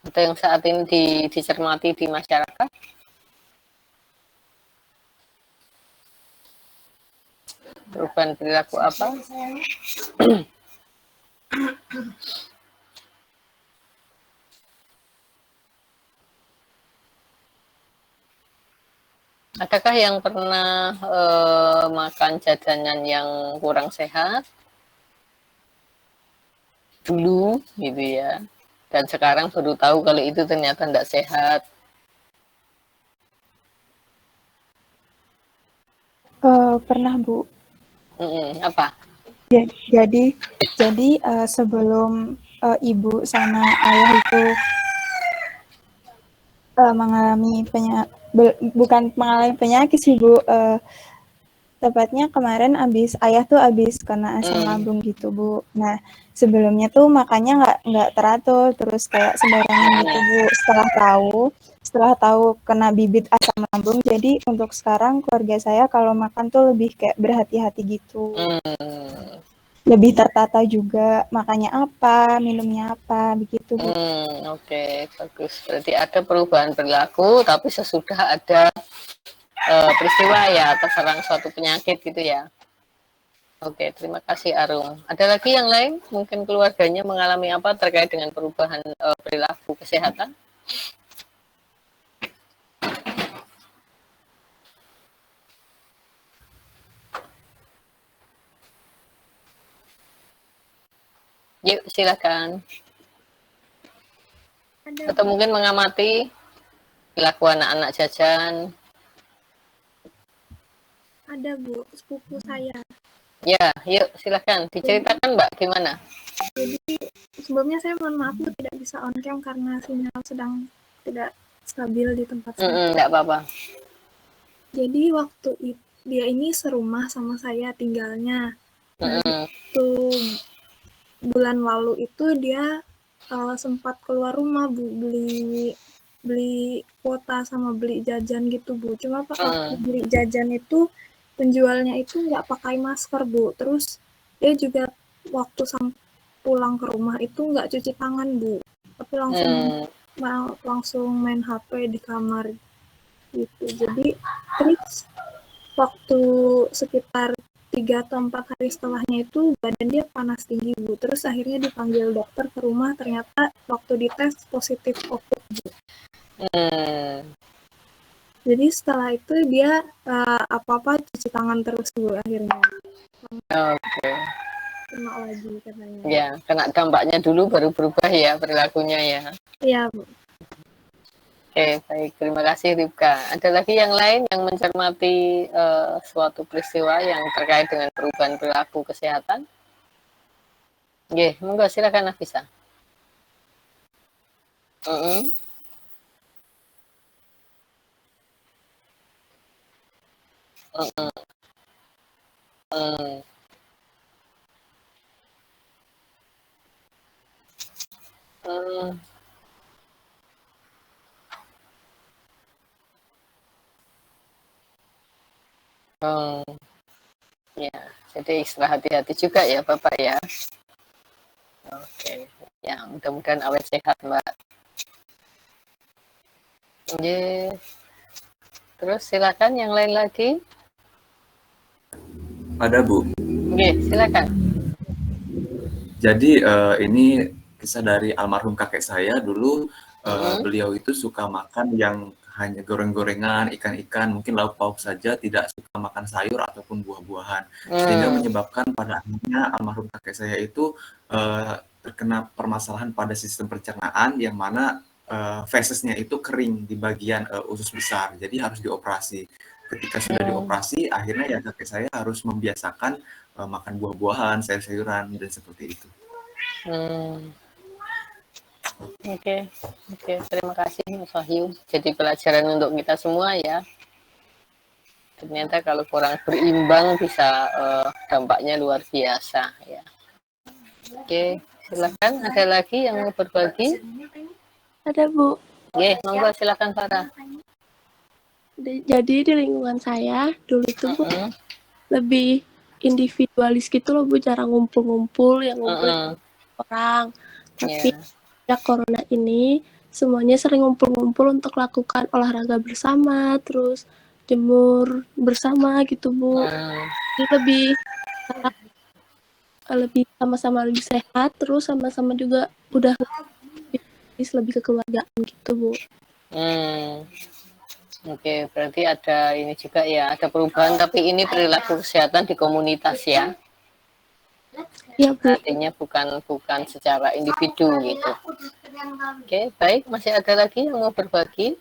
atau yang saat ini dicermati di masyarakat? Perubahan perilaku apa? Adakah yang pernah makan jajanan yang kurang sehat dulu gitu ya, dan sekarang baru tahu kalau itu ternyata tidak sehat? Pernah Bu. Apa? Jadi sebelum ibu sama ayah itu mengalami bukan mengalami penyakit sih Bu, tepatnya kemarin ayah tuh abis kena asam lambung gitu Bu. Nah sebelumnya tuh makannya nggak teratur, terus kayak sembarangan gitu Bu. Setelah tahu kena bibit asam lambung, jadi untuk sekarang keluarga saya kalau makan tuh lebih kayak berhati-hati gitu. Lebih tertata juga, makannya apa, minumnya apa, begitu Bu. Oke, bagus. Berarti ada perubahan perilaku, tapi sesudah ada peristiwa ya, terserang suatu penyakit gitu ya. Oke, terima kasih Arum. Ada lagi yang lain? Mungkin keluarganya mengalami apa terkait dengan perubahan perilaku kesehatan? Yuk, silakan. Atau mungkin mengamati perilaku anak-anak jajan. Ada Bu, sepupu saya. Ya, yuk silakan diceritakan Mbak gimana. Jadi sebelumnya saya mohon maaf Bu, tidak bisa on cam karena sinyal sedang tidak stabil di tempat saya. Enggak apa-apa. Jadi waktu dia ini serumah sama saya tinggalnya. Nah, waktu bulan lalu itu dia sempat keluar rumah Bu, beli kuota sama beli jajan gitu Bu. Cuma waktu beli jajan itu penjualnya itu nggak pakai masker Bu. Terus dia juga waktu pulang ke rumah itu nggak cuci tangan Bu, tapi langsung main HP di kamar gitu. Jadi terus waktu sekitar 3 atau 4 hari setelahnya itu badan dia panas tinggi Bu. Terus akhirnya dipanggil dokter ke rumah, ternyata waktu dites positif COVID Bu. Jadi setelah itu dia apa-apa cuci tangan terus Bu akhirnya. Oke. Kena lagi katanya. Ya, kena dampaknya dulu baru berubah ya perilakunya ya. Iya Bu. Oke, baik. Terima kasih Ripka. Ada lagi yang lain yang mencermati suatu peristiwa yang terkait dengan perubahan perilaku kesehatan? Oke, monggo silakan Nafisa. Ya, jadi hati-hati juga ya Bapak ya. Oke, ya mudah-mudahan awet sehat Mbak. Oke. Terus silakan yang lain lagi. Ada Bu. Oke, silakan. Jadi ini kisah dari almarhum kakek saya dulu. Beliau itu suka makan yang hanya goreng-gorengan, ikan-ikan, mungkin lauk pauk saja, tidak suka makan sayur ataupun buah-buahan. Sehingga menyebabkan pada akhirnya almarhum kakek saya itu terkena permasalahan pada sistem pencernaan yang mana fesesnya itu kering di bagian usus besar, jadi harus dioperasi. Ketika sudah dioperasi, akhirnya ya kakek saya harus membiasakan makan buah-buahan, sayur-sayuran, dan seperti itu. Oke, terima kasih Mas Wahyu. Jadi pelajaran untuk kita semua ya. Ternyata kalau kurang berimbang bisa dampaknya luar biasa ya. Oke, silakan. Ada lagi yang mau berbagi? Ada Bu. Oke, monggo silakan Farah. Jadi di lingkungan saya dulu itu Bu lebih individualis gitu loh Bu, jarang ngumpul-ngumpul, yang ngumpul orang. Tapi ya corona ini semuanya sering ngumpul-ngumpul untuk lakukan olahraga bersama, terus jemur bersama gitu Bu. Jadi lebih sama-sama lebih sehat, terus sama-sama juga udah lebih kekeluargaan gitu Bu. Oke, berarti ada ini juga ya, ada perubahan, tapi ini perilaku kesehatan di komunitas ya. Iya Bu. Artinya bukan secara individu gitu. Oke, baik. Masih ada lagi yang mau berbagi?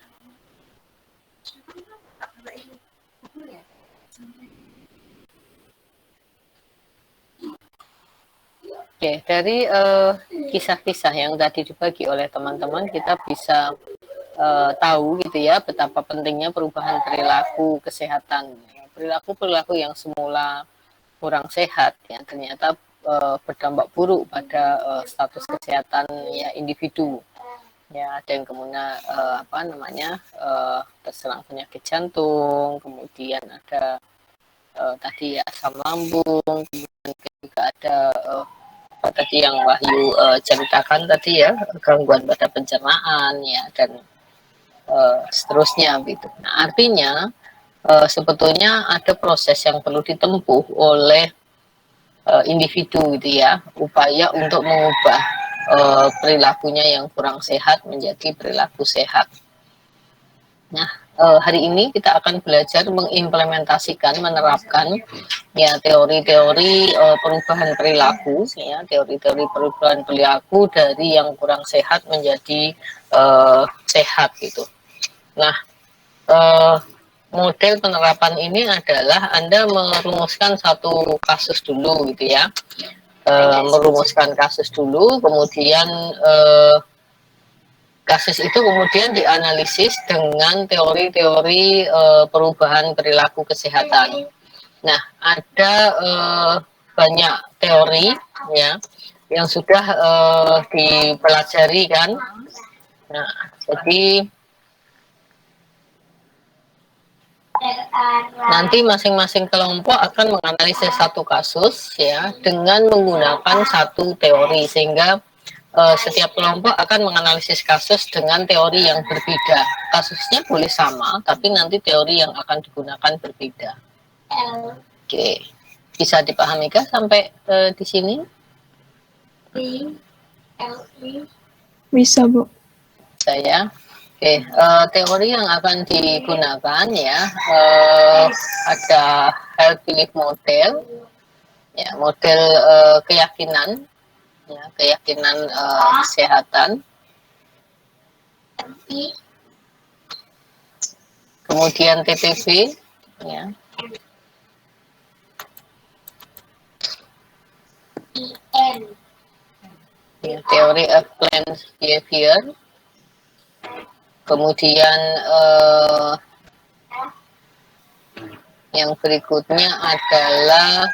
Oke, dari kisah-kisah yang tadi dibagi oleh teman-teman, kita bisa tahu gitu ya betapa pentingnya perubahan perilaku kesehatan. Perilaku-perilaku yang semula kurang sehat ya ternyata berdampak buruk pada status kesehatan ya individu. Ya, ada yang kemudian terserang penyakit jantung, kemudian ada tadi ya asam lambung, kemudian juga ada tadi yang Wahyu ceritakan tadi ya, gangguan pada pencernaan ya, dan seterusnya gitu. Nah, artinya sebetulnya ada proses yang perlu ditempuh oleh individu gitu ya, upaya untuk mengubah perilakunya yang kurang sehat menjadi perilaku sehat. Nah, hari ini kita akan belajar mengimplementasikan, menerapkan ya teori-teori perubahan perilaku, ya teori-teori perubahan perilaku dari yang kurang sehat menjadi sehat gitu. Nah, model penerapan ini adalah Anda merumuskan satu kasus dulu gitu ya, merumuskan kasus dulu, kemudian kasus itu kemudian dianalisis dengan teori-teori perubahan perilaku kesehatan. Nah, ada banyak teori ya yang sudah dipelajari kan. Nah, jadi nanti masing-masing kelompok akan menganalisis satu kasus ya dengan menggunakan satu teori, sehingga setiap kelompok akan menganalisis kasus dengan teori yang berbeda. Kasusnya boleh sama, tapi nanti teori yang akan digunakan berbeda. Oke, bisa dipahami kah sampai di sini? Bisa Bu. Saya. Oke, teori yang akan digunakan ya ada health belief model, ya model keyakinan, ya keyakinan kesehatan. Kemudian TPB, ya. Ya, teori of planned behavior. Kemudian yang berikutnya adalah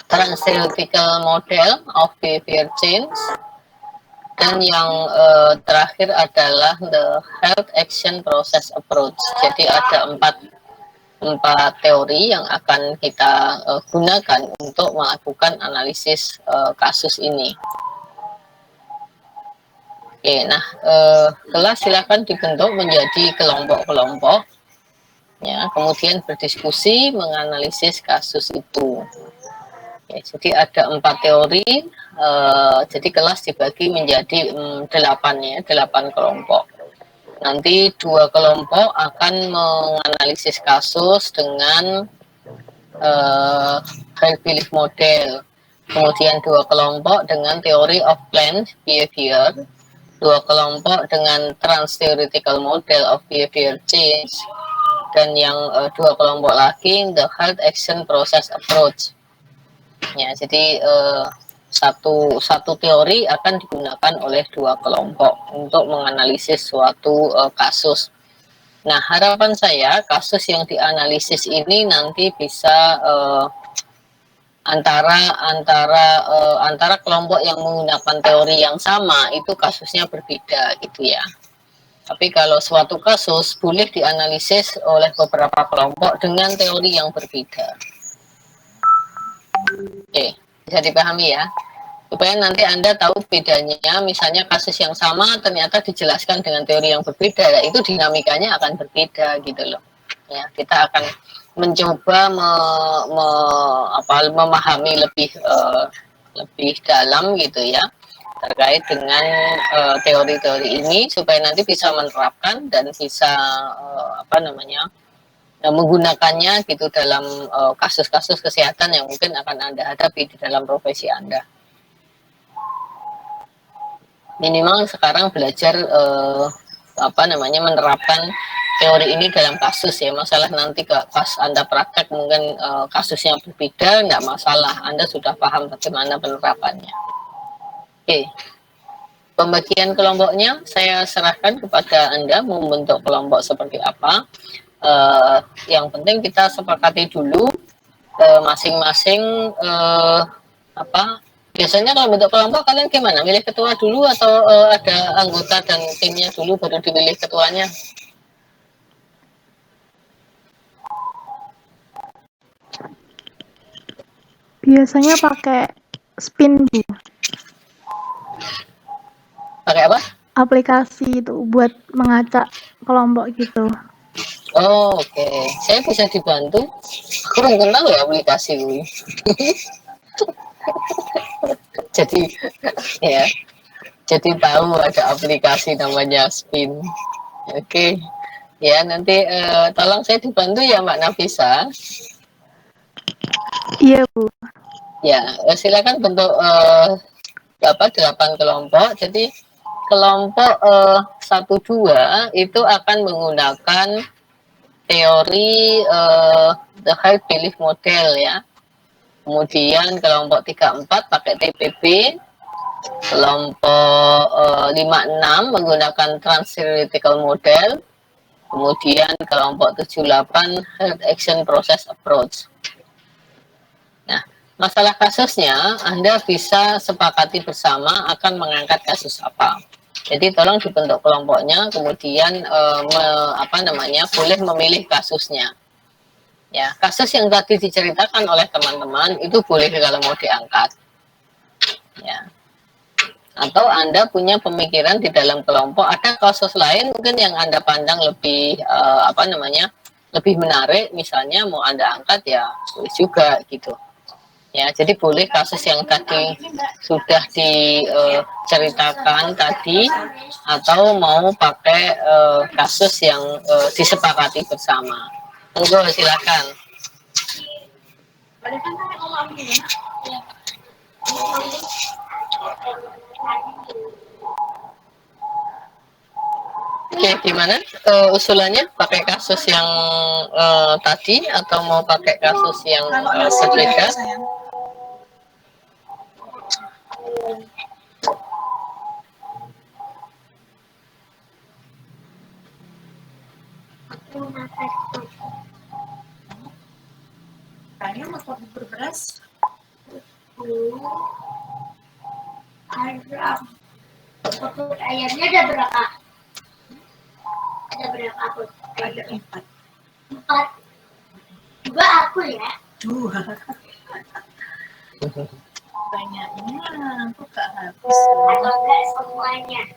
transtheoretical model of behavior change, dan yang terakhir adalah the health action process approach. Jadi ada empat teori yang akan kita gunakan untuk melakukan analisis kasus ini. Oke, nah kelas silakan dibentuk menjadi kelompok-kelompok, ya, kemudian berdiskusi menganalisis kasus itu. Oke, jadi ada 4 teori, jadi kelas dibagi menjadi 8 kelompok. Nanti 2 kelompok akan menganalisis kasus dengan health belief model, kemudian 2 kelompok dengan theory of planned behavior, 2 kelompok dengan trans-theoretical model of behavior change, dan yang 2 kelompok lagi the health action process approach. Ya, jadi satu teori akan digunakan oleh 2 kelompok untuk menganalisis suatu kasus. Nah, harapan saya kasus yang dianalisis ini nanti bisa antara kelompok yang menggunakan teori yang sama itu kasusnya berbeda gitu ya. Tapi kalau suatu kasus boleh dianalisis oleh beberapa kelompok dengan teori yang berbeda. Oke, bisa dipahami ya. supaya nanti Anda tahu bedanya, misalnya kasus yang sama ternyata dijelaskan dengan teori yang berbeda, ya itu dinamikanya akan berbeda gitu loh. Ya, kita akan mencoba memahami lebih dalam gitu ya terkait dengan teori-teori ini supaya nanti bisa menerapkan dan bisa menggunakannya gitu dalam kasus-kasus kesehatan yang mungkin akan Anda hadapi di dalam profesi Anda. Minimal sekarang belajar menerapkan teori ini dalam kasus ya. Masalah nanti pas Anda praktek mungkin kasusnya berbeda, enggak masalah. Anda sudah paham bagaimana penerapannya. Oke. Pembagian kelompoknya saya serahkan kepada Anda membentuk kelompok seperti apa. Yang penting kita sepakati dulu masing-masing biasanya kalau bentuk kelompok kalian gimana? Milih ketua dulu atau ada anggota dan timnya dulu baru dipilih ketuanya? Biasanya pakai spin Bu. Pakai apa? Aplikasi itu buat mengacak kelompok gitu. Oh, oke. Saya bisa dibantu. Aku belum tahu ya aplikasi ini. Jadi ya, jadi tahu ada aplikasi namanya Spin. Oke. Ya, nanti tolong saya dibantu ya Mbak Nafisa. Iya Bu. Ya, silakan bentuk 8 kelompok. Jadi kelompok 1-2 itu akan menggunakan teori the high belief model ya. Kemudian kelompok 3-4 pakai TPP, kelompok 5-6 menggunakan transtheoretical model, kemudian kelompok 7-8 health action process approach. Nah, masalah kasusnya Anda bisa sepakati bersama akan mengangkat kasus apa. Jadi tolong dibentuk kelompoknya, kemudian boleh memilih kasusnya. Ya, kasus yang tadi diceritakan oleh teman-teman itu boleh kalau mau diangkat. Ya. Atau Anda punya pemikiran di dalam kelompok ada kasus lain mungkin yang Anda pandang lebih lebih menarik, misalnya mau Anda angkat ya boleh juga gitu. Ya, jadi boleh kasus yang tadi sudah diceritakan tadi atau mau pakai kasus yang disepakati bersama. Monggo silakan. Oke, gimana usulannya? Pakai kasus yang tadi atau mau pakai kasus yang berbeda? Tanya mau bubur beras? Ada. Bubur ayamnya ada berapa? Ada berapa aku? Ada 4. 4. 2 aku ya? 2. Banyaknya aku gak habis. Enggak semuanya.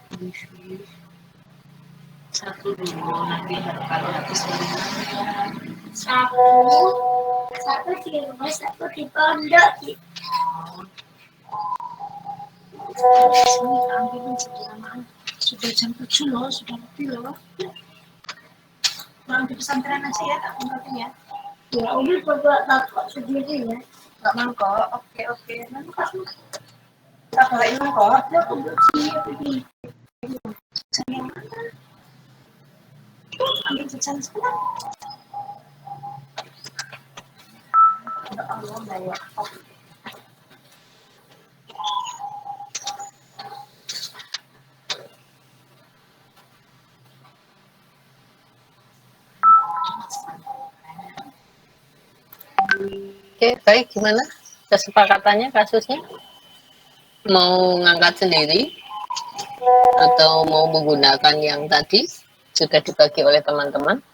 1 dulu nanti kalau habis satu di rumah, 1 di pondok. Sudah jam 7 loh, sudah lebih loh. Pulang di pesantren aja ya, tak mangkotin ya. Ya udah bawa bapak sendiri ya. Gak mangkok, oke. Nanti kasih. Tak bawain mangkok. Ya aku siap ini. Jajan yang mana? Ambil jajan sebentar. Ya Allah, bawa. Oke, baik. Gimana kesepakatannya kasusnya? Mau ngangkat sendiri atau mau menggunakan yang tadi sudah dibagi oleh teman-teman?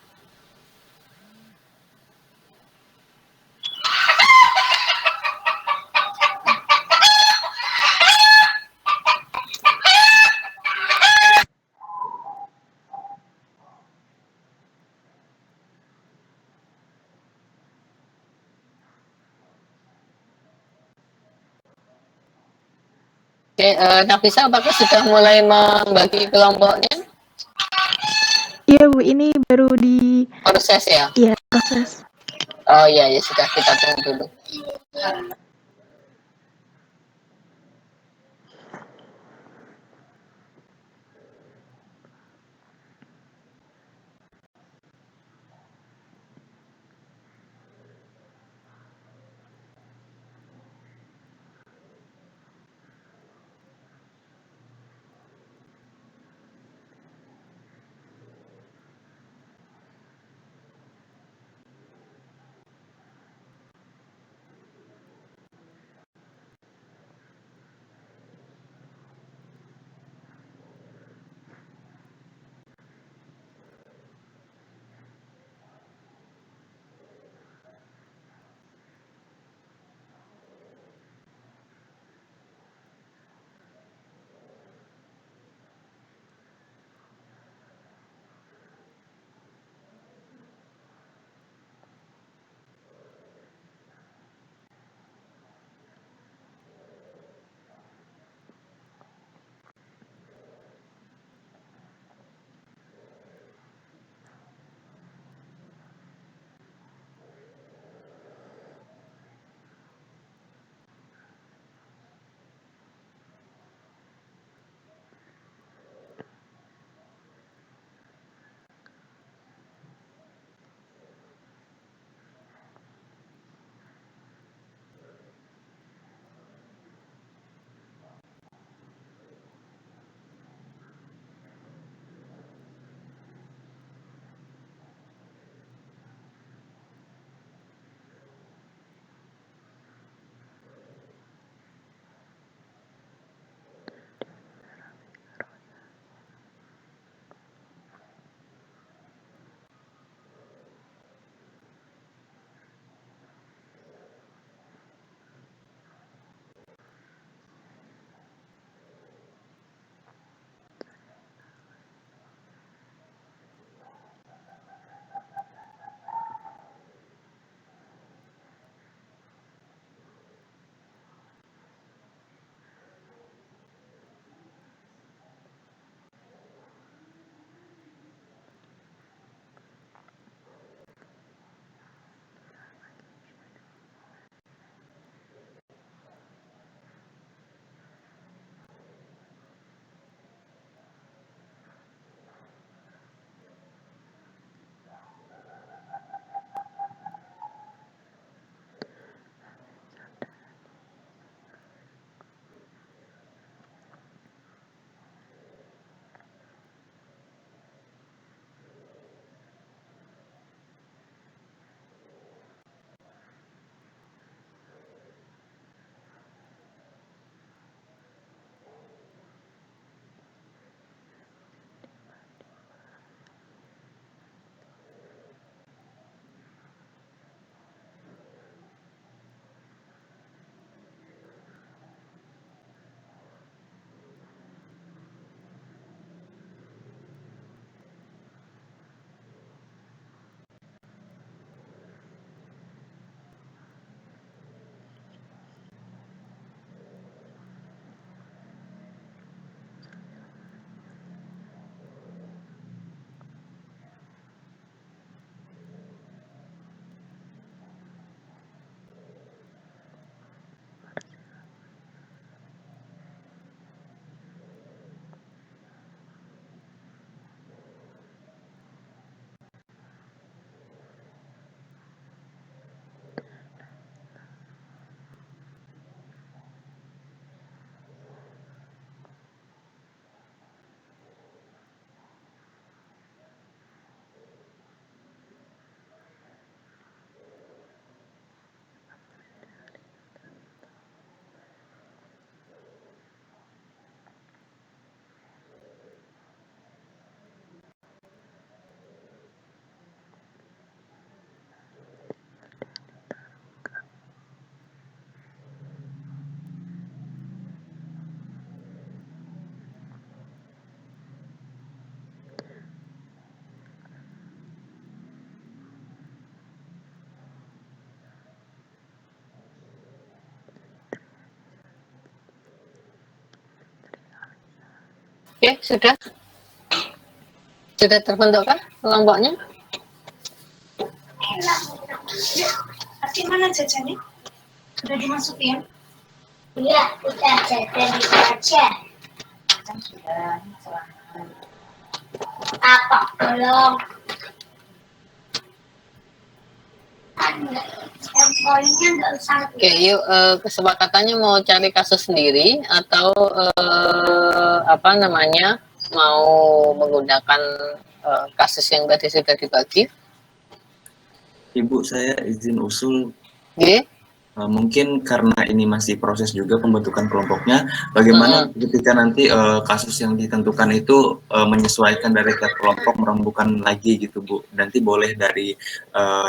Oke, Nafisa apakah sudah mulai membagi kelompoknya? Iya Bu, ini baru di Proses ya? proses. Oh iya, ya sudah, kita tunggu dulu. Oke, sudah terbentukkah kelompoknya? Aci mana jajannya? Sudah dimasukin? Iya, udah jajan itu aja. Kan sudah, apa belum? Poinnya nggak usah. Oke, yuk kesepakatannya mau cari kasus sendiri atau apa namanya mau menggunakan kasus yang tadi sudah dibagi? Ibu, saya izin usul. Oke. Mungkin karena ini masih proses juga pembentukan kelompoknya, bagaimana ketika nanti kasus yang ditentukan itu menyesuaikan dari tiap kelompok merembukan lagi gitu Bu. Nanti boleh dari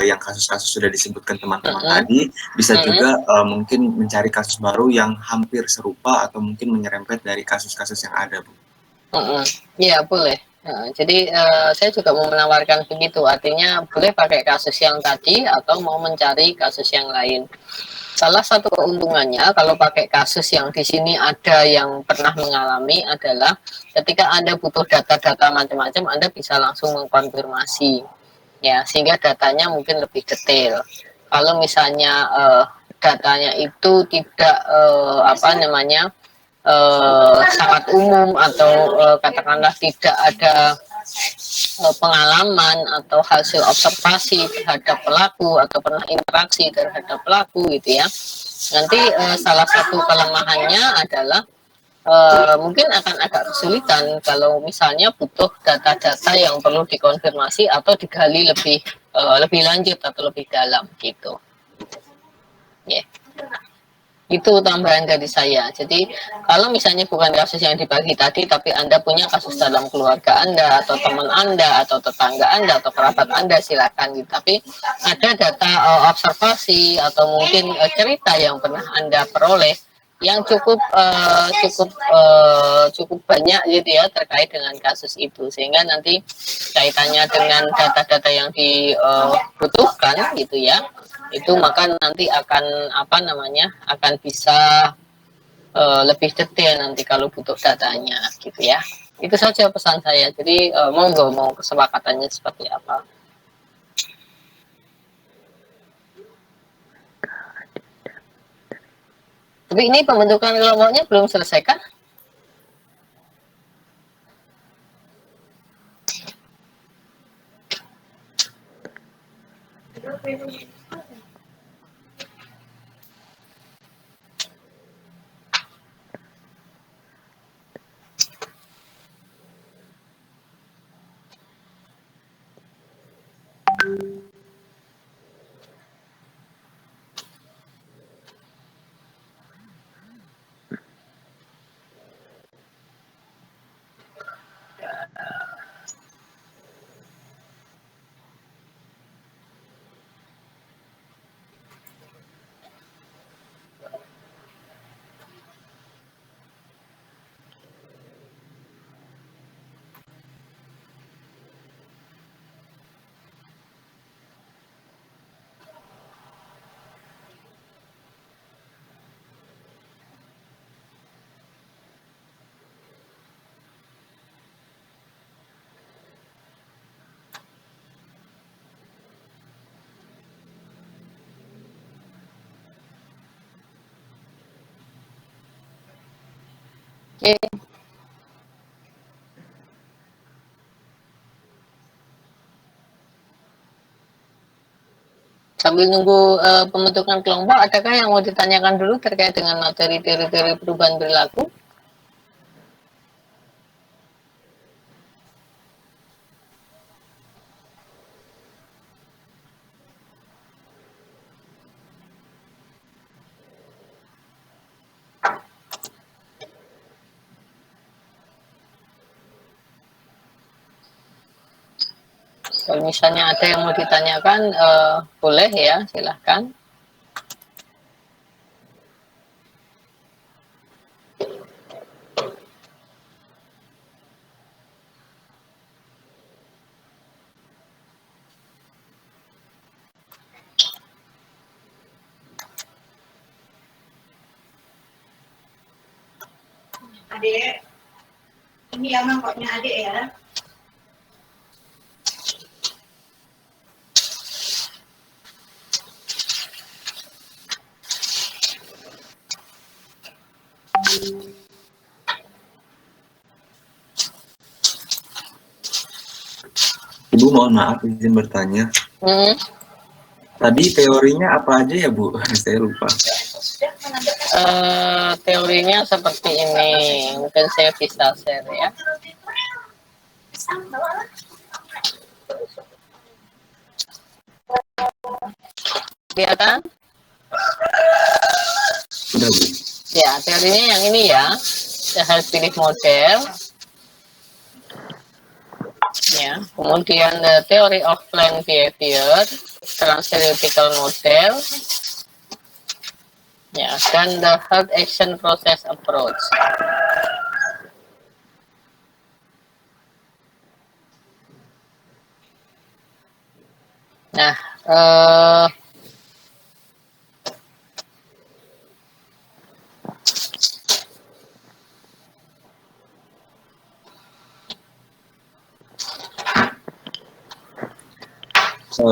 yang kasus-kasus sudah disebutkan teman-teman tadi, bisa juga mungkin mencari kasus baru yang hampir serupa atau mungkin menyerempet dari kasus-kasus yang ada Bu. Iya boleh. Jadi saya juga mau menawarkan begitu, artinya boleh pakai kasus yang tadi atau mau mencari kasus yang lain. Salah satu keuntungannya kalau pakai kasus yang di sini ada yang pernah mengalami adalah ketika Anda butuh data-data macam-macam, Anda bisa langsung mengkonfirmasi, ya, sehingga datanya mungkin lebih detail. Kalau misalnya datanya itu tidak apa namanya sangat umum atau katakanlah tidak ada pengalaman atau hasil observasi terhadap pelaku atau pernah interaksi terhadap pelaku gitu ya, nanti salah satu kelemahannya adalah mungkin akan agak kesulitan kalau misalnya butuh data-data yang perlu dikonfirmasi atau digali lebih lanjut atau lebih dalam gitu ya. Itu tambahan dari saya. Jadi kalau misalnya bukan kasus yang dibagi tadi, tapi Anda punya kasus dalam keluarga Anda, atau teman Anda, atau tetangga Anda, atau kerabat Anda, silakan. Gitu. Tapi ada data observasi atau mungkin cerita yang pernah Anda peroleh yang cukup banyak gitu ya terkait dengan kasus itu, sehingga nanti kaitannya dengan data-data yang dibutuhkan gitu ya, itu maka nanti akan apa namanya akan bisa lebih detail nanti kalau butuh datanya gitu ya. Itu saja pesan saya. Jadi monggo mau kesepakatannya seperti apa. Tapi ini pembentukan kelompoknya belum selesai kan? Oke. Sambil nunggu pembentukan kelompok, adakah yang mau ditanyakan dulu terkait dengan materi teori-teori perubahan perilaku? Kalau misalnya ada yang mau ditanyakan, boleh ya, silahkan. Adik, Ini yang mangkoknya adik ya. Ibu mohon maaf izin bertanya. Tadi teorinya apa aja ya Bu? Saya lupa. Teorinya seperti ini, mungkin saya bisa share ya. Kelihatan? Sudah Bu. Ya, teorinya yang ini ya. Saya harus pilih model. Ya, kemudian the theory of planned behavior, transtheoretical model. Ya, dan the hard action process approach. Nah,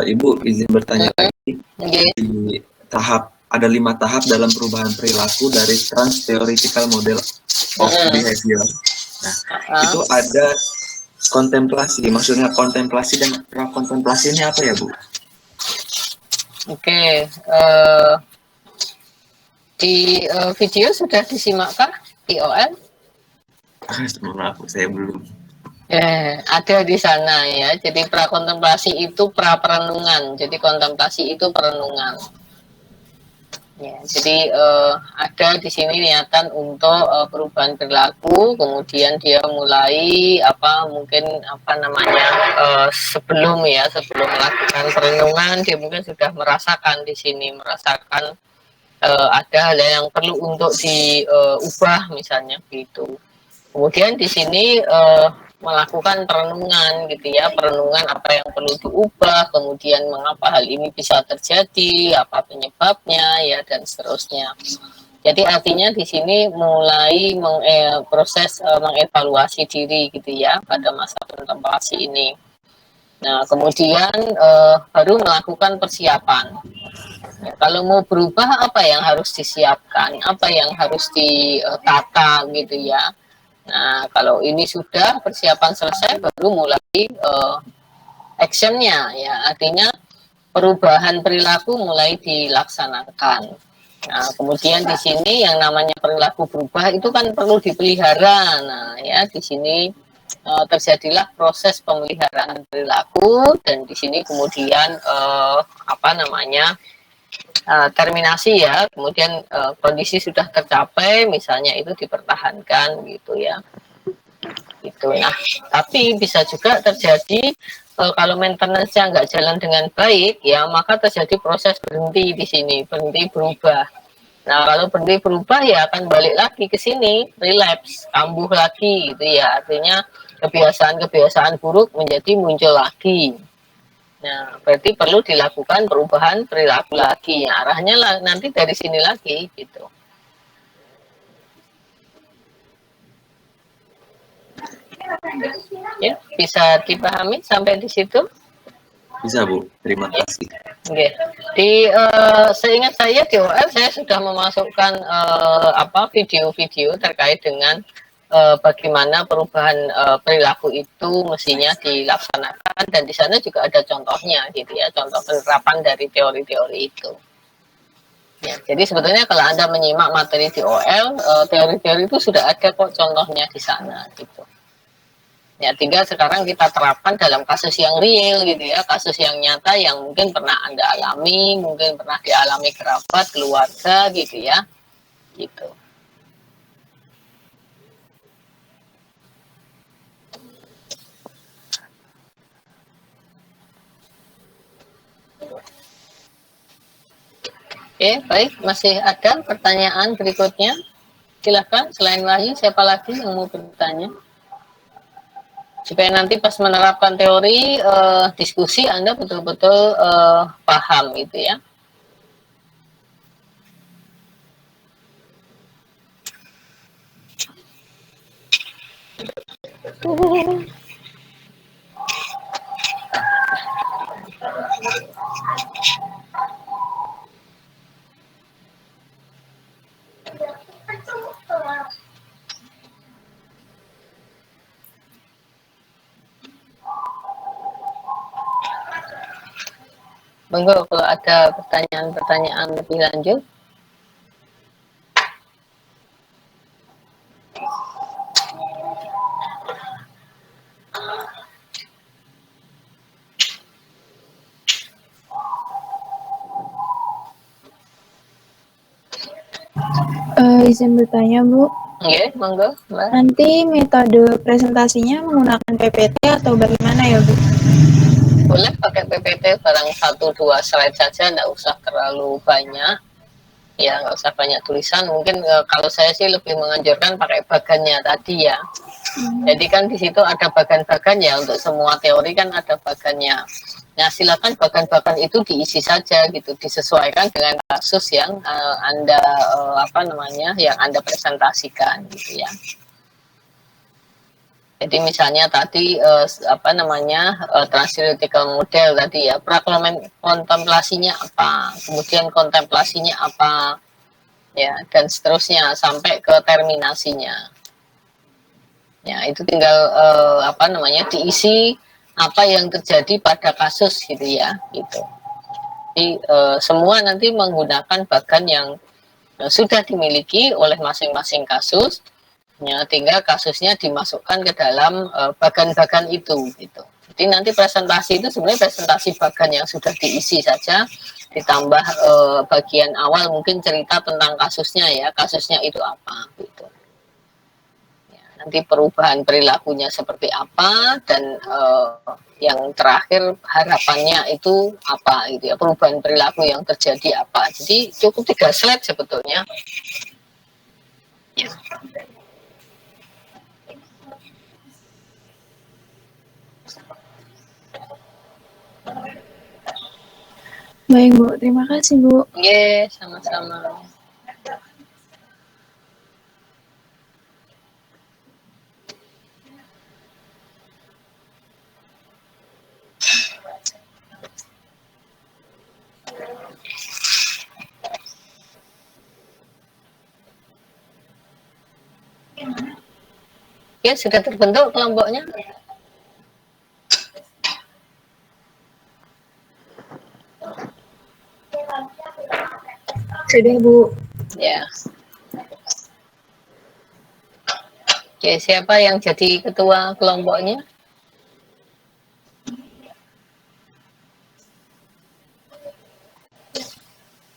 Ibu izin bertanya lagi. okay. Di ada 5 tahap dalam perubahan perilaku dari trans-theoretical model of behavior. Nah, itu ada kontemplasi. Maksudnya kontemplasi dan prakontemplasi ini apa ya Bu? Oke, di video sudah disimakkah TOL? Maaf, saya belum. Ada di sana ya. Jadi prakontemplasi itu pra perenungan. Jadi kontemplasi itu perenungan. Ya, jadi ada di sini niatan untuk perubahan perilaku, kemudian dia mulai sebelum melakukan perenungan dia mungkin sudah merasakan di sini merasakan ada hal yang perlu untuk diubah misalnya gitu. Kemudian di sini melakukan perenungan gitu ya, perenungan apa yang perlu diubah, kemudian mengapa hal ini bisa terjadi, apa penyebabnya ya dan seterusnya. Jadi artinya di sini mulai proses mengevaluasi diri gitu ya pada masa kontemplasi ini. Nah, kemudian baru melakukan persiapan. Ya, kalau mau berubah apa yang harus disiapkan, apa yang harus ditata gitu ya. Nah, kalau ini sudah persiapan selesai, baru mulai actionnya, ya artinya perubahan perilaku mulai dilaksanakan. Nah, kemudian di sini yang namanya perilaku berubah itu kan perlu dipelihara. Nah, ya di sini terjadilah proses pemeliharaan perilaku dan di sini kemudian terminasi ya, kemudian kondisi sudah tercapai, misalnya itu dipertahankan gitu ya. Gitu. Nah, tapi bisa juga terjadi kalau maintenance-nya nggak jalan dengan baik, ya maka terjadi proses berhenti di sini, berhenti berubah. Nah, kalau berhenti berubah ya akan balik lagi ke sini, relapse, kambuh lagi gitu ya. Artinya kebiasaan-kebiasaan buruk menjadi muncul lagi. Nah, berarti perlu dilakukan perubahan perilaku lagi. Ya, arahnya nanti dari sini lagi, gitu. Ya, bisa dipahami sampai di situ? Bisa Bu, terima kasih. Oke. Seingat saya di OL saya sudah memasukkan video-video terkait dengan bagaimana perubahan perilaku itu mestinya dilaksanakan, dan di sana juga ada contohnya gitu ya, contoh penerapan dari teori-teori itu. Ya, jadi sebetulnya kalau Anda menyimak materi di OL, teori-teori itu sudah ada kok contohnya di sana gitu. Ya, tinggal sekarang kita terapkan dalam kasus yang real gitu ya, kasus yang nyata yang mungkin pernah Anda alami, mungkin pernah dialami kerabat, keluarga gitu ya. Gitu. Oke, baik, masih ada pertanyaan berikutnya? Silakan, selain Wahyu, siapa lagi yang mau bertanya? Supaya nanti pas menerapkan teori, diskusi Anda betul-betul paham gitu ya. Monggo kalau ada pertanyaan-pertanyaan lebih lanjut. Izin bertanya, Bu. Oke, monggo, Mbak. Nanti metode presentasinya menggunakan PPT atau bagaimana ya, Bu? Boleh pakai PPT barang 1-2 slide saja, nggak usah terlalu banyak. Ya, nggak usah banyak tulisan. Mungkin kalau saya sih lebih menganjurkan pakai bagannya tadi ya. Jadi kan di situ ada bagan-bagan ya, untuk semua teori kan ada bagannya. Nah, silakan bagan-bagan itu diisi saja gitu, disesuaikan dengan kasus yang Anda yang Anda presentasikan gitu ya. Jadi misalnya tadi transtheoretical model tadi ya, kontemplasinya apa, kemudian kontemplasinya apa, ya, dan seterusnya sampai ke terminasinya. Ya, itu tinggal diisi apa yang terjadi pada kasus gitu ya, gitu. Jadi semua nanti menggunakan bagan yang sudah dimiliki oleh masing-masing kasus. Ya, tinggal kasusnya dimasukkan ke dalam bagan-bagan itu gitu. Jadi nanti presentasi itu sebenarnya presentasi bagan yang sudah diisi saja, ditambah bagian awal mungkin cerita tentang kasusnya ya, kasusnya itu apa gitu. Ya, nanti perubahan perilakunya seperti apa, dan yang terakhir harapannya itu apa gitu ya, perubahan perilaku yang terjadi apa. Jadi cukup 3 slide sebetulnya. Ya. Baik, Bu. Terima kasih, Bu. Iya, sama-sama. Ya, sudah terbentuk kelompoknya. Sudah, Bu. Ya. Oke, siapa yang jadi ketua kelompoknya?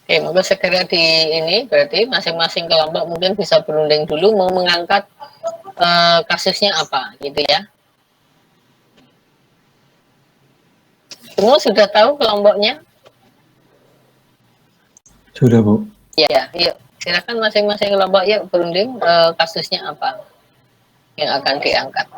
Oke, monggo segera di ini, berarti masing-masing kelompok mungkin bisa berunding dulu mau mengangkat kasusnya apa, gitu ya. Semua sudah tahu kelompoknya? Sudah, Bu. Ya, yuk. Silakan masing-masing kelompok yuk berunding kasusnya apa yang akan diangkat.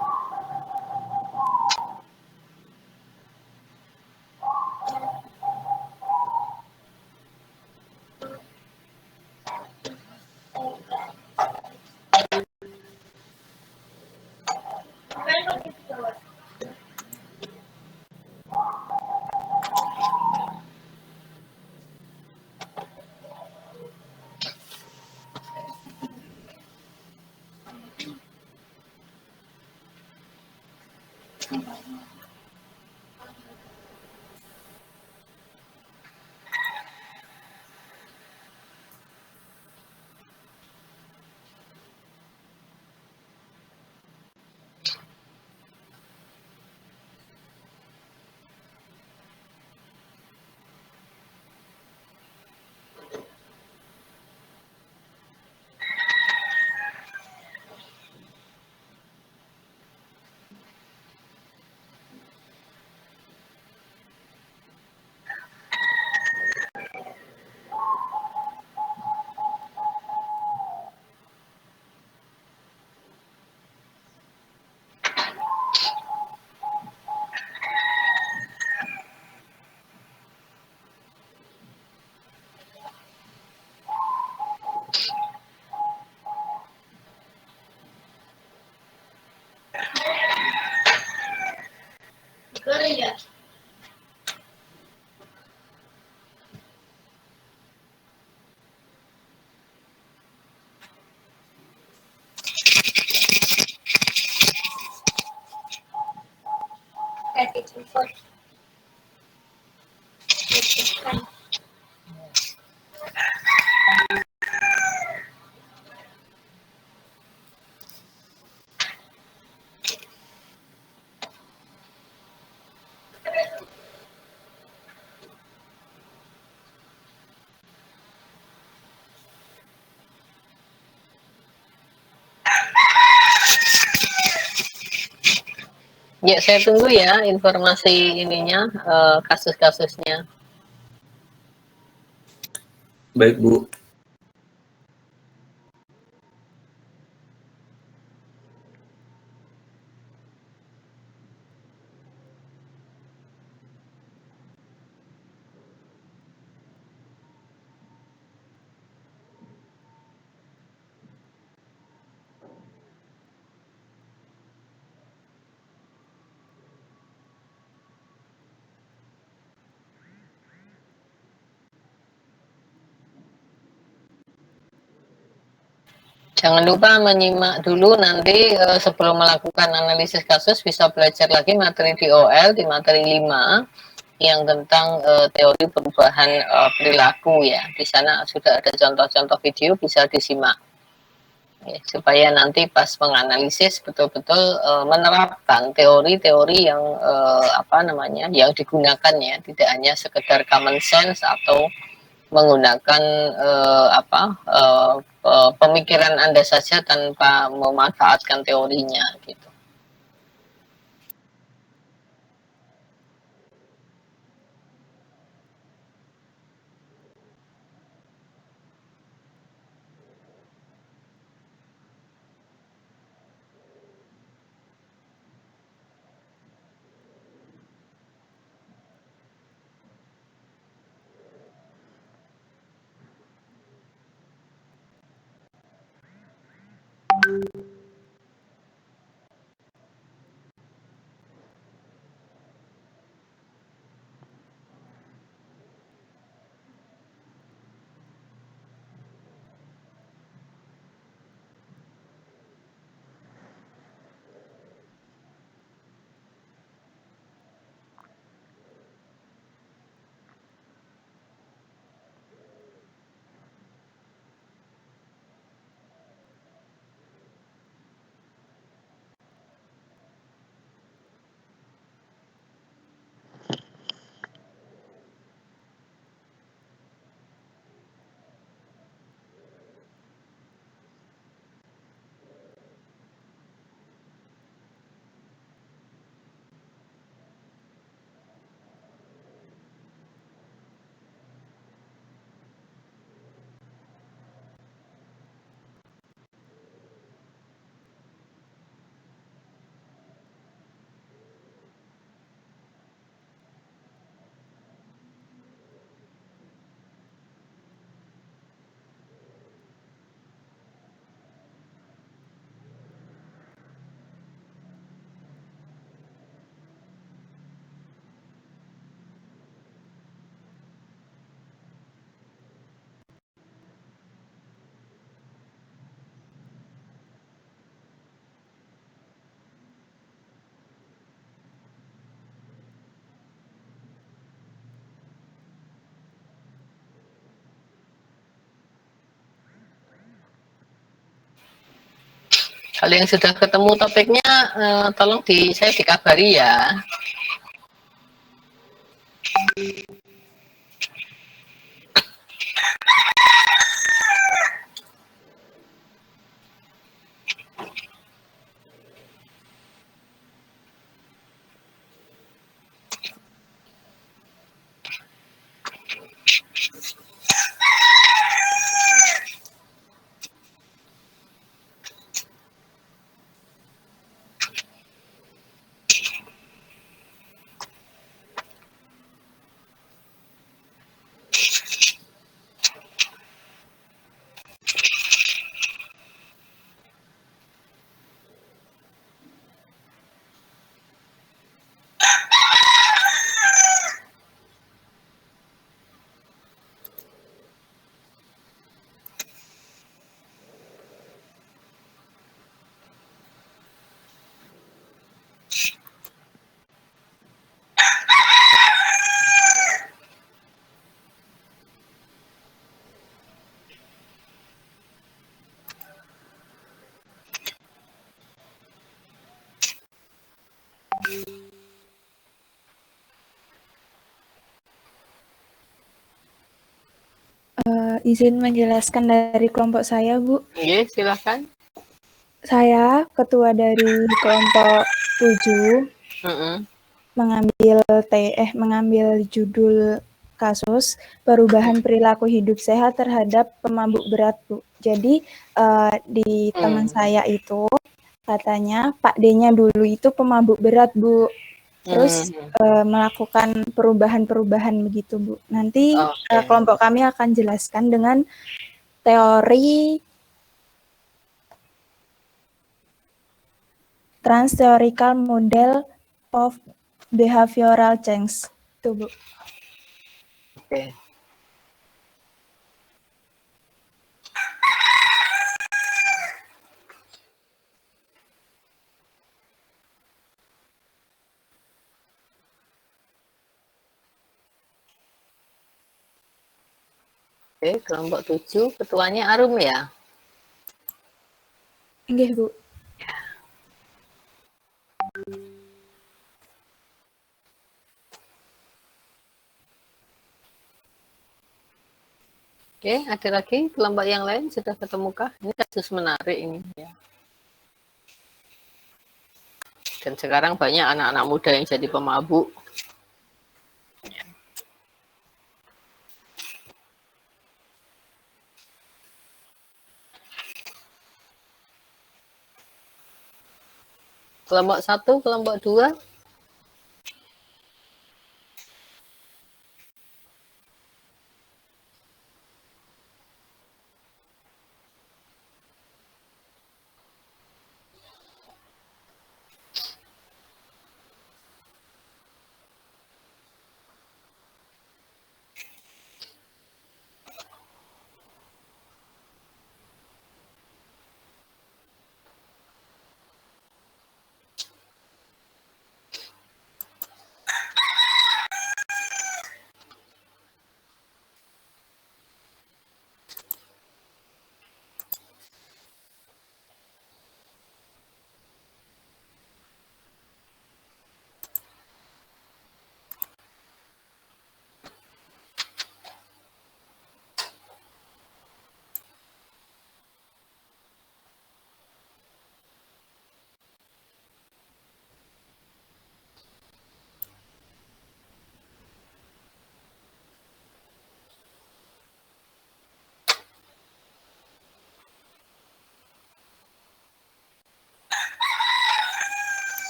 Ya, saya tunggu ya informasi ininya, kasus-kasusnya. Baik, Bu. Jangan lupa menyimak dulu nanti sebelum melakukan analisis kasus bisa belajar lagi materi DOL di materi 5 yang tentang teori perubahan perilaku ya. Di sana sudah ada contoh-contoh video bisa disimak. Ya, supaya nanti pas menganalisis betul-betul menerapkan teori-teori yang yang digunakan ya, tidak hanya sekedar common sense atau menggunakan pemikiran Anda saja tanpa memanfaatkan teorinya gitu. Kalau yang sudah ketemu topiknya, tolong saya dikabari ya. izin menjelaskan dari kelompok saya, Bu. Oke, silakan. Saya ketua dari kelompok 7 mengambil judul kasus perubahan perilaku hidup sehat terhadap pemabuk berat, Bu. Jadi di teman saya itu katanya Pak D-nya dulu itu pemabuk berat, Bu. Terus melakukan perubahan-perubahan begitu, Bu. Nanti kelompok kami akan jelaskan dengan teori Trans-theoretical model of behavioral change. Itu, Bu. Oke. Oke, kelompok 7, ketuanya Arum ya? Nggih, Bu. Oke, ada lagi kelompok yang lain sudah ketemukah? Ini kasus menarik ini ya. Dan sekarang banyak anak-anak muda yang jadi pemabuk. Kelompok 1, kelompok 2.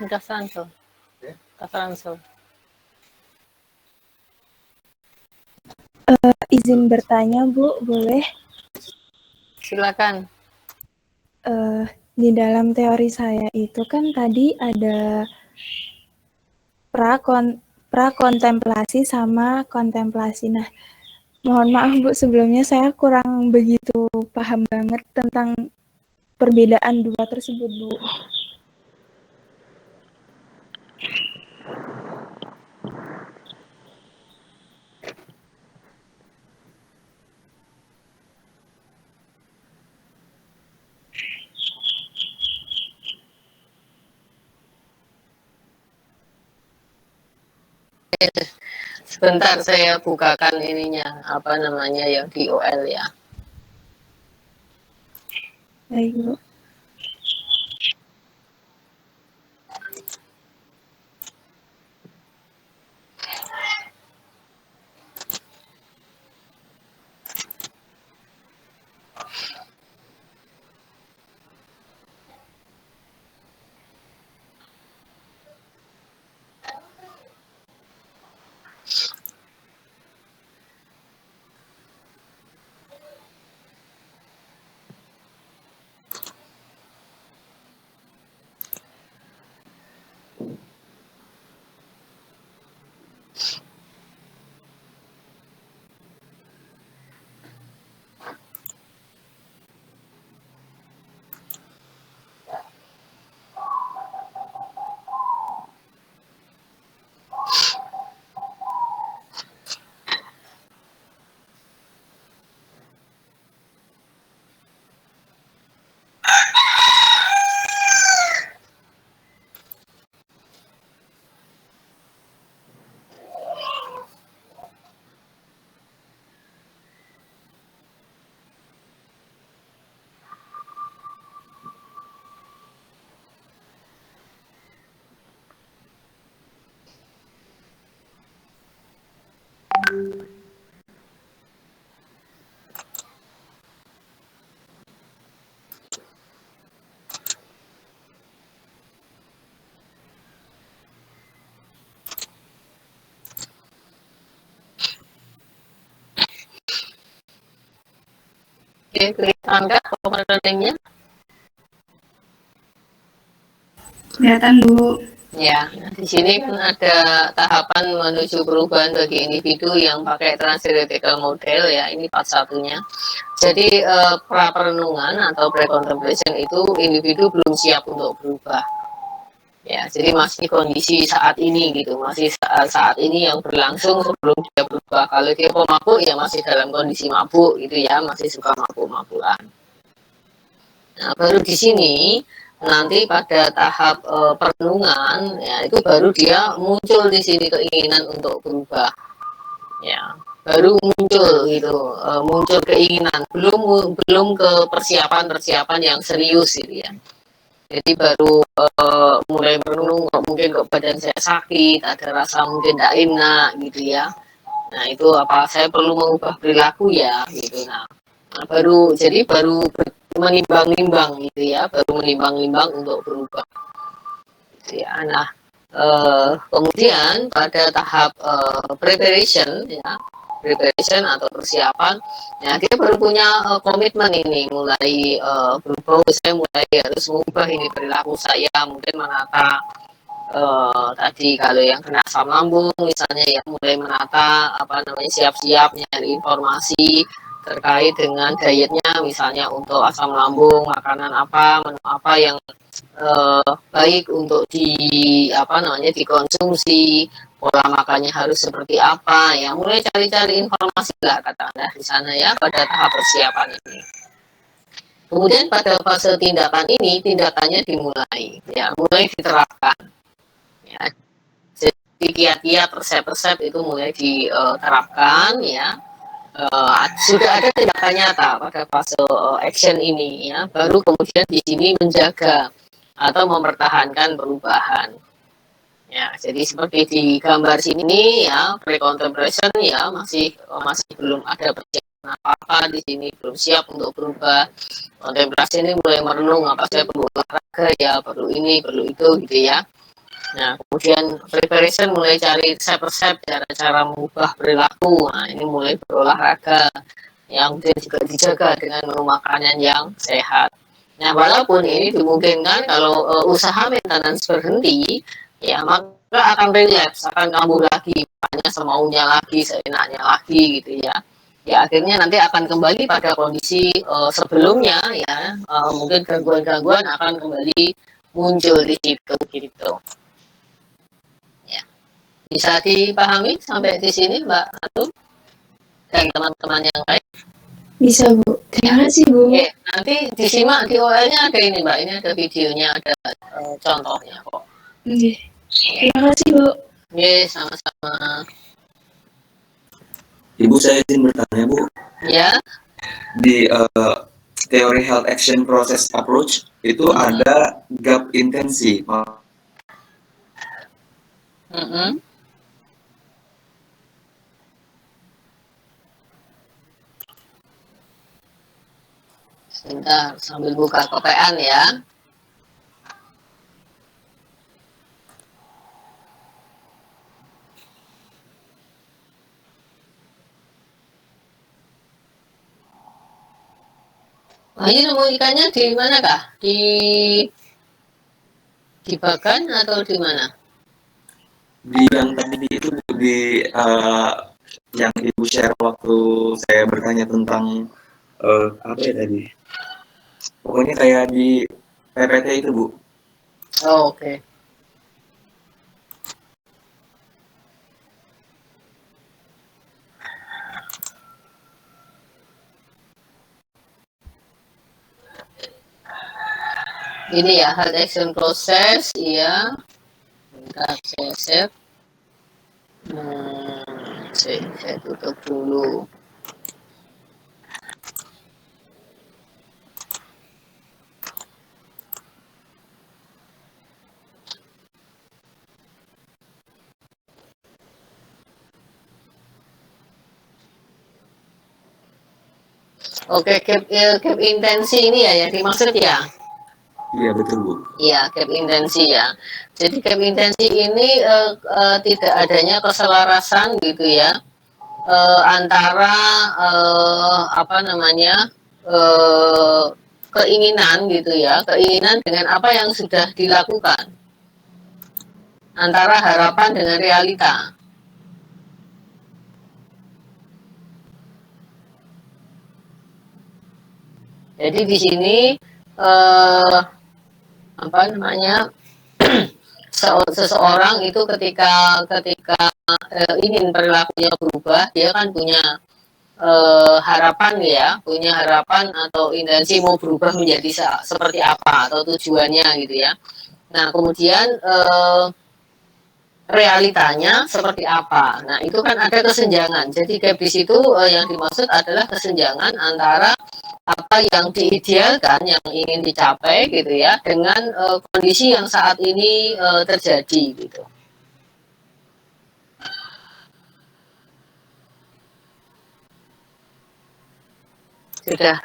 Kasaranso. Kasaranso. Izin bertanya, Bu, boleh? Silakan. Di dalam teori saya itu kan tadi ada prakontemplasi sama kontemplasi. Nah, mohon maaf, Bu, sebelumnya saya kurang begitu paham banget tentang perbedaan dua tersebut, Bu. Sebentar saya bukakan ininya, apa namanya yang di OL ya. Baik, Bu. Oke, kelihatan nggak learningnya? Kelihatan, Bu. Ya, di sini kan ada tahapan menuju perubahan bagi individu yang pakai transtheoretical model ya, ini part satunya. Jadi pra perenungan atau pre-contemplation itu individu belum siap untuk berubah. Ya, jadi masih kondisi saat ini gitu, masih saat ini yang berlangsung sebelum dia berubah. Kalau dia pemabuk ya masih dalam kondisi mabuk gitu ya, masih suka mabuk-mabukan. Nah, baru di sini nanti pada tahap perenungan ya itu baru dia muncul di sini keinginan untuk berubah. Ya, baru muncul gitu, muncul keinginan, belum ke persiapan yang serius gitu ya. Jadi baru mulai merenung, mungkin kok badan saya sakit, ada rasa mungkin tidak enak gitu ya. Nah itu apa saya perlu mengubah perilaku ya gitu. Nah baru menimbang-nimbang gitu ya, baru menimbang-nimbang untuk berubah gitu ya. Nah kemudian pada tahap preparation atau persiapan ya dia baru punya komitmen ini, mulai berubah, saya mulai harus mengubah ini perilaku saya, mungkin menata tadi kalau yang kena asam lambung misalnya ya, mulai menata siap-siap nyari informasi terkait dengan dietnya, misalnya untuk asam lambung, makanan apa, menu apa yang baik untuk dikonsumsi, pola makannya harus seperti apa ya, mulai cari-cari informasi lah katakanlah di sana ya pada tahap persiapan ini. Kemudian pada fase tindakan ini, tindakannya dimulai ya, mulai diterapkan ya. Jadi kiat-kiat resep-resep itu mulai diterapkan ya. Sudah ada tindakan nyata pada fase action ini ya, baru kemudian di sini menjaga atau mempertahankan perubahan. Ya, jadi seperti di gambar sini ya, pre-contemplation ya masih belum ada persiapan apa-apa di sini, belum siap untuk berubah. Kontemplasi ini mulai merenung, apa saya perlu olahraga ya, perlu ini, perlu itu gitu ya. Nah, kemudian preparation mulai cari resep-resep cara-cara mengubah perilaku. Nah, ini mulai berolahraga yang juga dijaga dengan menu makanan yang sehat. Nah, walaupun ini dimungkinkan kalau usaha maintenance berhenti, ya maka akan relapse, akan kambuh lagi, makanya semaunya lagi, seenaknya lagi gitu ya. Ya akhirnya nanti akan kembali pada kondisi sebelumnya ya, mungkin gangguan-gangguan akan kembali muncul di situ gitu. Ya. Bisa dipahami sampai di sini Mbak Atu dan teman-teman yang lain? Bisa, Bu. Terima kasih, Bu. Oke, nanti disimak di OL-nya ada ini Mbak, ini ada videonya, ada contohnya kok. Oke. Terima kasih, Bu. Oke, sama-sama. Ibu, saya izin bertanya, Bu. Ya. Di teori health action process approach itu ada gap intensi. Sebentar, sambil buka kopean ya. Nah, ini nemu ikannya di mana kah? Di Bagan atau di mana? Di yang tadi itu di yang Ibu share waktu saya bertanya tentang apa ya tadi? Pokoknya kayak di PPT itu, Bu. Oh, oke. Ini ya, health action process, ya. Bentar, saya save. Saya tutup dulu. Oke, gap intensi ini ya yang dimaksud ya? Iya, betul, Bu. Iya, gap intensi ya. Jadi gap intensi ini tidak adanya keselarasan gitu ya, antara keinginan gitu ya, keinginan dengan apa yang sudah dilakukan, antara harapan dengan realita. Jadi di sini apa namanya, seseorang itu ketika ingin perilakunya berubah, dia kan punya harapan ya, punya harapan atau intensi mau berubah menjadi seperti apa atau tujuannya gitu ya. Nah kemudian realitanya seperti apa. Nah itu kan ada kesenjangan. Jadi gap di situ yang dimaksud adalah kesenjangan antara apa yang diidealkan, yang ingin dicapai gitu ya, dengan kondisi yang saat ini terjadi gitu.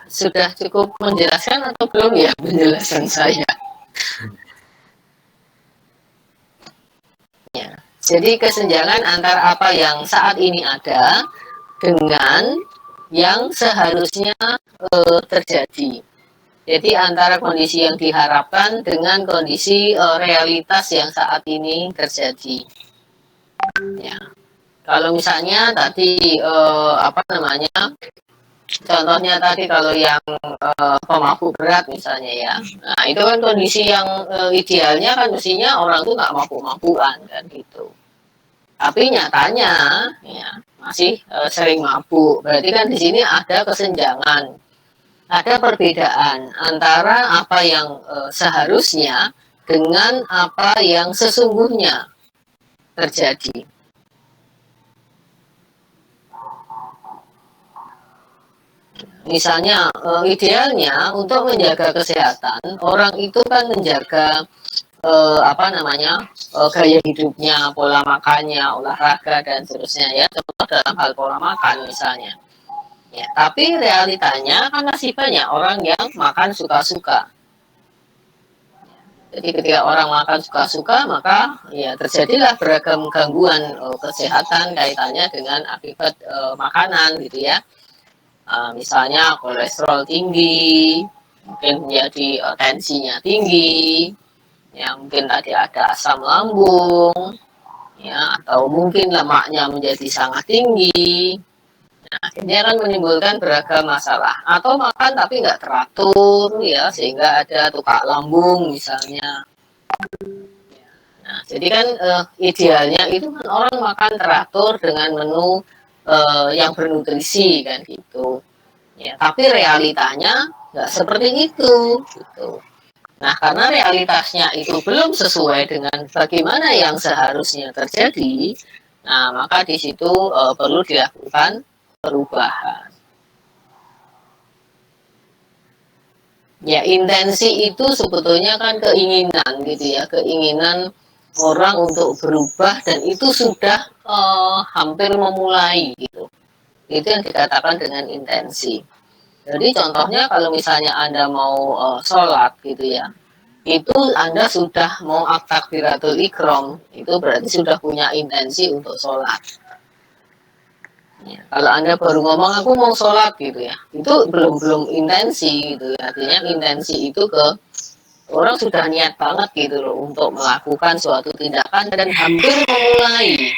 Sudah cukup menjelaskan atau belum ya penjelasan saya? Ya. Jadi kesenjangan antara apa yang saat ini ada dengan yang seharusnya terjadi. Jadi antara kondisi yang diharapkan dengan kondisi realitas yang saat ini terjadi. Ya. Kalau misalnya tadi apa namanya, contohnya tadi kalau yang pemabuk berat misalnya ya, nah itu kan kondisi yang idealnya kan mestinya orang tuh nggak mabuk-mabukan kan gitu. Tapi nyatanya ya masih sering mabuk. Berarti kan di sini ada kesenjangan, ada perbedaan antara apa yang seharusnya dengan apa yang sesungguhnya terjadi. Misalnya idealnya untuk menjaga kesehatan, orang itu kan menjaga apa namanya, gaya hidupnya, pola makannya, olahraga dan seterusnya ya, contoh dalam hal pola makan misalnya ya. Tapi realitanya kan masih banyak orang yang makan suka-suka. Jadi ketika orang makan suka-suka, maka ya terjadilah beragam gangguan kesehatan kaitannya dengan akibat makanan gitu ya. Misalnya kolesterol tinggi, mungkin menjadi tensinya tinggi, ya mungkin tadi ada asam lambung, ya atau mungkin lemaknya menjadi sangat tinggi. Nah, ini akan menimbulkan beragam masalah. Atau makan tapi nggak teratur, ya sehingga ada tukak lambung misalnya. Nah, jadi kan idealnya itu kan orang makan teratur dengan menu yang bernutrisi kan gitu. Ya, tapi realitanya nggak seperti itu. Gitu. Nah, karena realitasnya itu belum sesuai dengan bagaimana yang seharusnya terjadi, nah maka di situ perlu dilakukan perubahan. Ya, intensi itu sebetulnya kan keinginan gitu ya, keinginan orang untuk berubah dan itu sudah hampir memulai gitu. Itu yang dikatakan dengan intensi. Jadi contohnya kalau misalnya Anda mau sholat gitu ya, itu Anda sudah mau takbiratul ikram, itu berarti sudah punya intensi untuk sholat. Ya, kalau Anda baru ngomong aku mau sholat gitu ya, itu belum intensi gitu. Artinya intensi itu ke orang sudah niat banget gitu loh untuk melakukan suatu tindakan dan hampir memulai.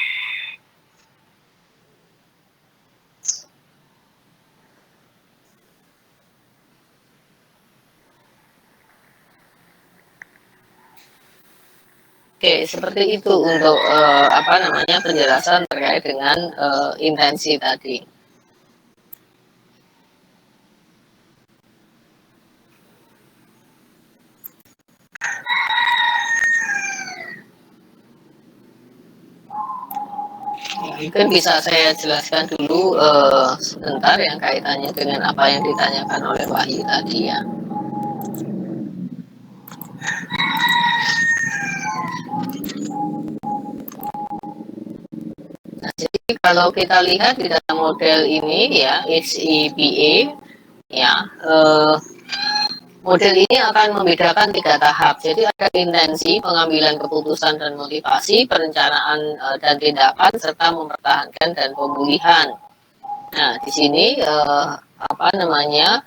Oke, seperti itu untuk apa namanya penjelasan terkait dengan intensi tadi. Mungkin bisa saya jelaskan dulu sebentar yang kaitannya dengan apa yang ditanyakan oleh Wahyu tadi ya. Nah, jadi kalau kita lihat di dalam model ini ya, HEPA, ya, model ini akan membedakan 3 tahap. Jadi ada intensi, pengambilan keputusan dan motivasi, perencanaan dan tindakan, serta mempertahankan dan pemulihan. Nah, di sini apa namanya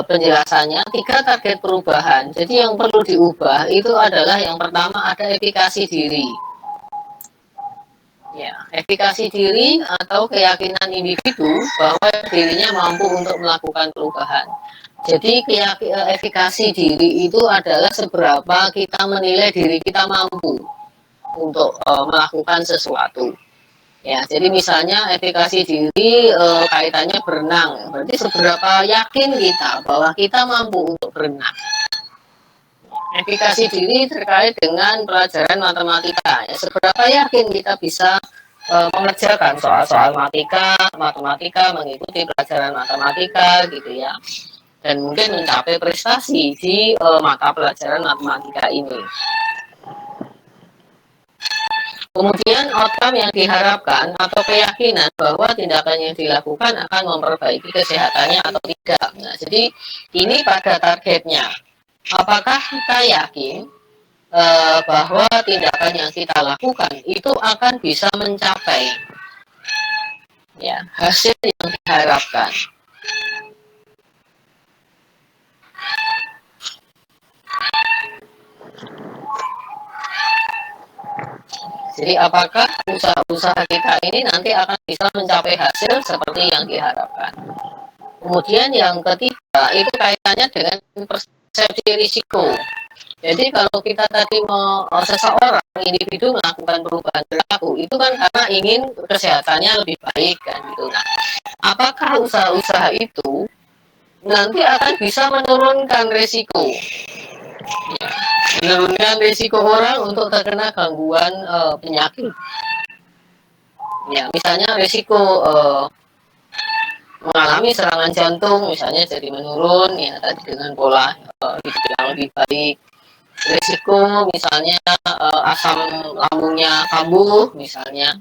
penjelasannya 3 target perubahan. Jadi yang perlu diubah itu adalah yang pertama ada efikasi diri. Ya, efikasi diri atau keyakinan individu bahwa dirinya mampu untuk melakukan perubahan. Jadi efikasi diri itu adalah seberapa kita menilai diri kita mampu untuk melakukan sesuatu. Ya, jadi misalnya efikasi diri kaitannya berenang. Berarti seberapa yakin kita bahwa kita mampu untuk berenang. Efikasi diri terkait dengan pelajaran matematika. Ya, seberapa yakin kita bisa mengerjakan soal-soal matematika, mengikuti pelajaran matematika gitu ya. Dan mungkin mencapai prestasi di mata pelajaran matematika ini. Kemudian outcome yang diharapkan atau keyakinan bahwa tindakan yang dilakukan akan memperbaiki kesehatannya atau tidak. Nah, jadi ini pada targetnya. Apakah kita yakin bahwa tindakan yang kita lakukan itu akan bisa mencapai ya hasil yang diharapkan? Jadi apakah usaha-usaha kita ini nanti akan bisa mencapai hasil seperti yang diharapkan? Kemudian yang ketiga itu kaitannya dengan persepsi risiko. Jadi kalau kita tadi seseorang individu melakukan perubahan perilaku itu kan karena ingin kesehatannya lebih baik kan gitu. Nah, apakah usaha-usaha itu nanti akan bisa menurunkan risiko? Ya, menurunkan risiko orang untuk terkena gangguan penyakit. Ya, misalnya risiko mengalami serangan jantung misalnya jadi menurun ya tadi dengan pola hidup yang lebih baik. Risiko misalnya asam lambungnya kambuh misalnya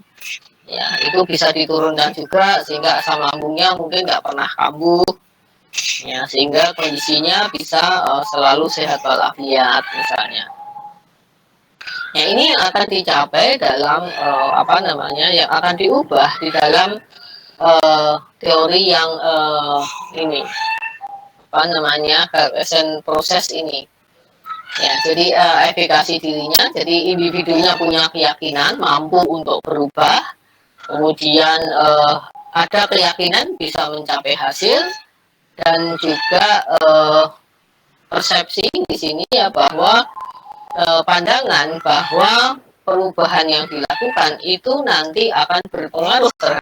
ya itu bisa diturunkan juga sehingga asam lambungnya mungkin nggak pernah kambuh ya sehingga kondisinya bisa selalu sehat walafiat misalnya. Ya ini akan dicapai dalam yang akan diubah di dalam teori yang ini Gagosian proses ini. Ya, jadi efikasi dirinya, jadi individunya punya keyakinan mampu untuk berubah, kemudian ada keyakinan bisa mencapai hasil, dan juga persepsi di sini ya bahwa pandangan bahwa perubahan yang dilakukan itu nanti akan berpengaruh terhadap